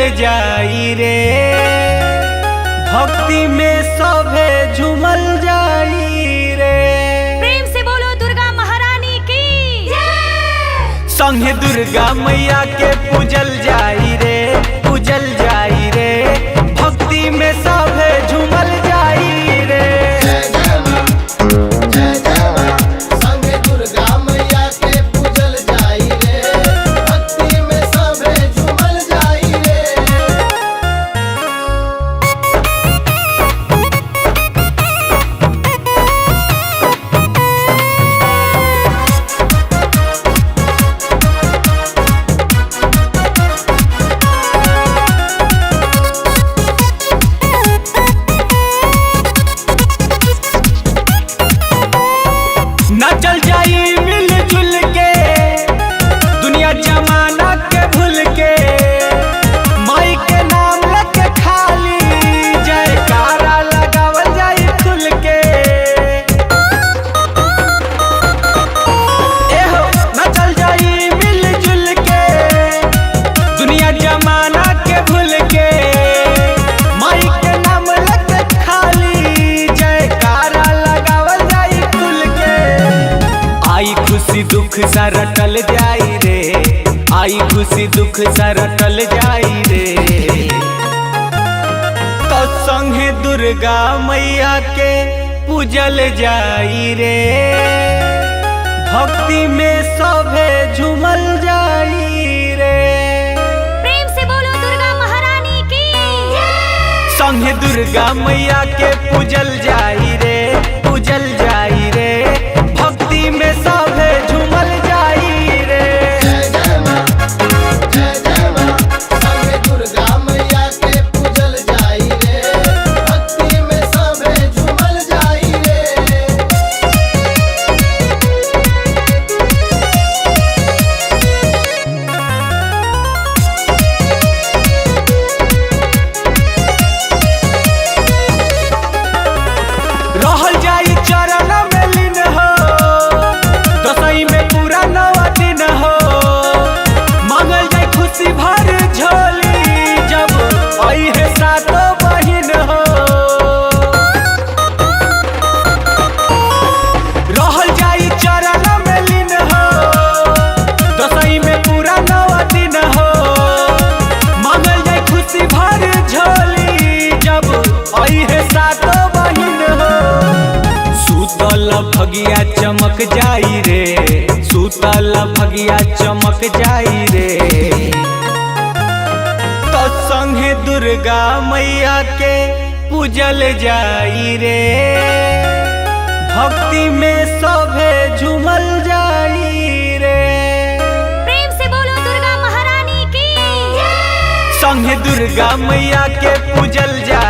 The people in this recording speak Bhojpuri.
जाई रे, भक्ति में सभे झूमल जाई रे। प्रेम से बोलो दुर्गा महारानी की जय। संगे दुर्गा मैया के पूजल जाई रे, पूजल जाई रे, भक्ति में सभे झूमल जाई रे। चल जाई मिलजुल के दुनिया जमाना के भूल के, माई के नाम लेके खाली जयकारा लगावल जाई खुल के। एहो न चल जाई मिलजुल के दुनिया जमाना के भूल के, माई के नाम लेके खाली जयकारा लगावल जाई खुल के। आई खुशी दुख सा रटल जाई रे, आई खुशी दुख सा रटल जाई रे। तो संगे दुर्गा मैया के पूजल जाई रे, भक्ति में सभे झूमल जाई रे। प्रेम से बोलो दुर्गा महारानी की जय। संगे दुर्गा मैया के पूजल जाई रे, पूजल जाई रे, भक्ति में सभे झूमल जाई रे। रहल जाई चरण में लीन हो, दसई में पूरा नवा दिन हो, मांगल जाई खुशी भर झोली जब आई है सातो बहिन हो। रहल जाई चरण में लीन हो, दसई में पूरा नवा दिन हो, मांगल जाई खुशी भर झोली जब आई है सातो बहिन हो। सूतल भगिया चमक जाई रे, सूतल भगिया चमक जाई रे। तो संगे दुर्गा मैया के पूजल जाई रे, भक्ति में सभे झूमल जाई रे। प्रेम से बोलो दुर्गा महारानी की जय। संगे दुर्गा मैया के पूजल जाई